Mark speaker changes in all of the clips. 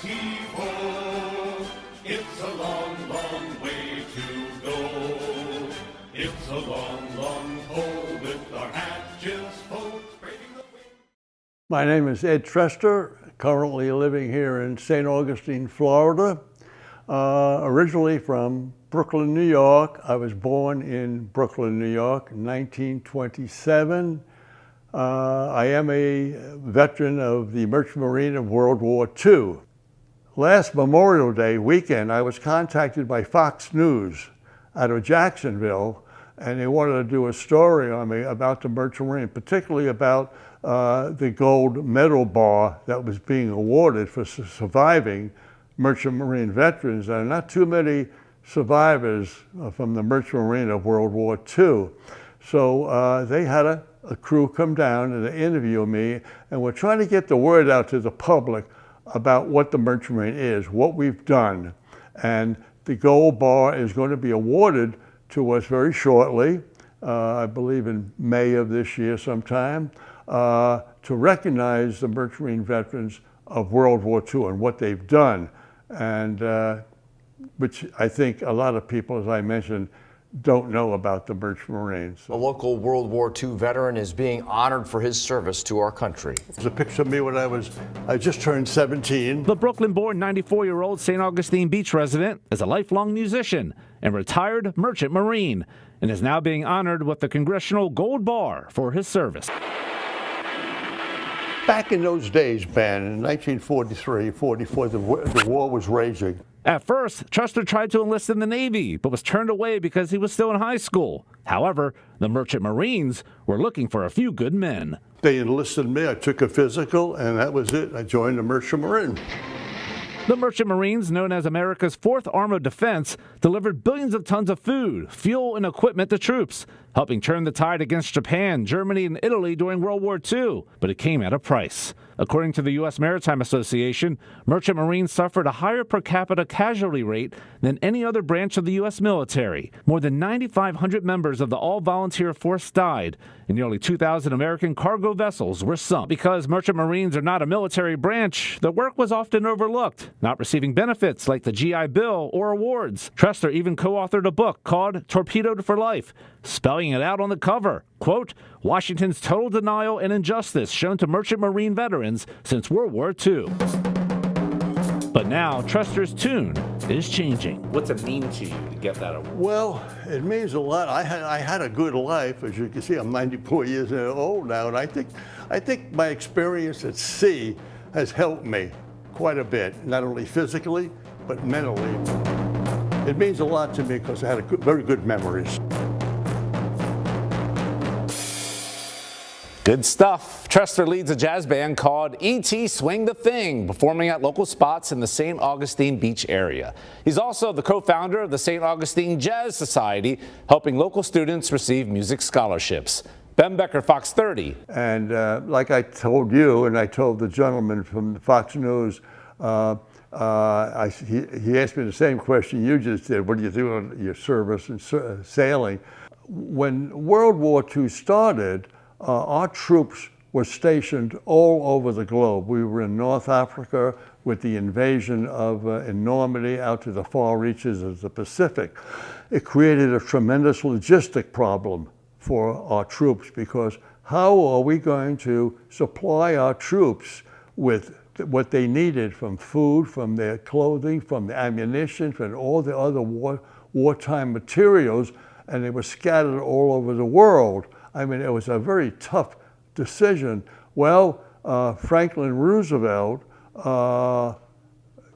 Speaker 1: heave-ho. It's a long, long way to go. It's a long, long pull with our hatches full.
Speaker 2: My name is Ed Trester, currently living here in St. Augustine, Florida. Originally from Brooklyn, New York. I was born in Brooklyn, New York in 1927. I am a veteran of the Merchant Marine of World War II. Last Memorial Day weekend, I was contacted by Fox News out of Jacksonville, and they wanted to do a story on me about the Merchant Marine, particularly about the gold medal bar that was being awarded for surviving Merchant Marine veterans. There are not too many survivors from the Merchant Marine of World War II. So they had a crew come down and interview me, and we're trying to get the word out to the public about what the Merchant Marine is, what we've done. And the gold bar is going to be awarded to us very shortly, I believe in May of this year sometime, to recognize the Merchant Marine veterans of World War II and what they've done, and which I think a lot of people, as I mentioned, don't know about the Merchant Marines.
Speaker 3: A local World War II veteran is being honored for his service to our country.
Speaker 2: There's a picture of me when I just turned 17.
Speaker 4: The Brooklyn-born 94-year-old St. Augustine Beach resident is a lifelong musician and retired Merchant Marine, and is now being honored with the Congressional Gold Bar for his service.
Speaker 2: Back in those days, Ben, in 1943, 44, the war was raging.
Speaker 4: At first, Trester tried to enlist in the Navy, but was turned away because he was still in high school. However, the Merchant Marines were looking for a few good men.
Speaker 2: They enlisted me, I took a physical, and that was it. I joined the Merchant Marine.
Speaker 4: The Merchant Marines, known as America's 4th Arm of Defense, delivered billions of tons of food, fuel, and equipment to troops, helping turn the tide against Japan, Germany, and Italy during World War II. But it came at a price. According to the U.S. Maritime Association, Merchant Marines suffered a higher per capita casualty rate than any other branch of the U.S. military. More than 9,500 members of the all-volunteer force died, and nearly 2,000 American cargo vessels were sunk. Because Merchant Marines are not a military branch, their work was often overlooked, not receiving benefits like the GI Bill or awards. Trester even co-authored a book called Torpedoed for Life, spelling it out on the cover. Quote, Washington's total denial and injustice shown to Merchant Marine veterans since World War II. But now, Trester's tune is changing. What's it mean to you to get that award?
Speaker 2: Well, it means a lot. I had a good life. As you can see, I'm 94 years old now, and I think my experience at sea has helped me quite a bit, not only physically, but mentally. It means a lot to me because I had very good memories.
Speaker 4: Good stuff. Trester leads a jazz band called E.T. Swing the Thing, performing at local spots in the St. Augustine Beach area. He's also the co-founder of the St. Augustine Jazz Society, helping local students receive music scholarships. Ben Becker, Fox 30.
Speaker 2: And like I told you, and I told the gentleman from Fox News, he asked me the same question you just did. What do you do in your service and sailing? When World War II started, our troops were stationed all over the globe. We were in North Africa with the invasion of in Normandy out to the far reaches of the Pacific. It created a tremendous logistic problem for our troops, because how are we going to supply our troops with what they needed, from food, from their clothing, from the ammunition, from all the other wartime materials, and they were scattered all over the world. I mean, it was a very tough decision. Well, Franklin Roosevelt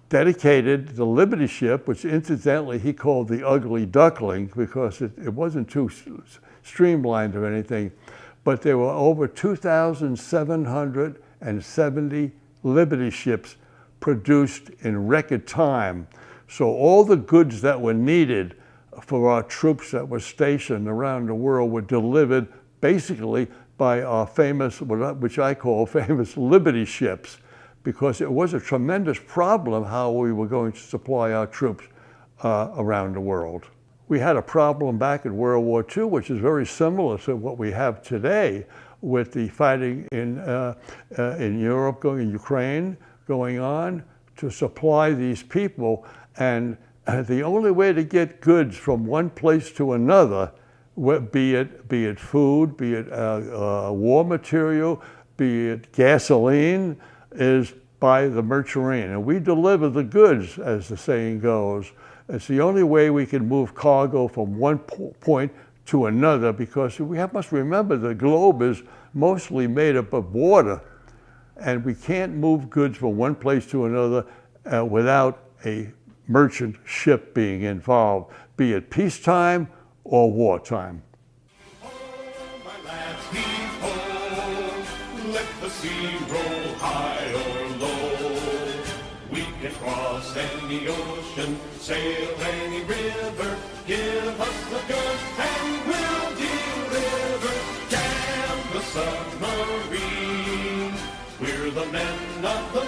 Speaker 2: dedicated the Liberty ship, which incidentally he called the Ugly Duckling because it wasn't too streamlined or anything, but there were over 2,770 Liberty ships produced in record time. So all the goods that were needed for our troops that were stationed around the world were delivered basically by our famous, which I call famous Liberty ships, because it was a tremendous problem how we were going to supply our troops around the world. We had a problem back in World War II, which is very similar to what we have today with the fighting in Europe, in Ukraine, going on. to supply these people. And the only way to get goods from one place to another, be it food, be it war material, be it gasoline, is by the merchant marine. And we deliver the goods, as the saying goes. It's the only way we can move cargo from one point to another, because we must remember the globe is mostly made up of water, and we can't move goods from one place to another without a merchant ship being involved, be it peacetime or wartime.
Speaker 1: Oh, my lads, heave ho, let the sea roll high or low. We can cross any ocean, sail any river, give us the goods and we'll deliver. Damn the submarine, we're the men of the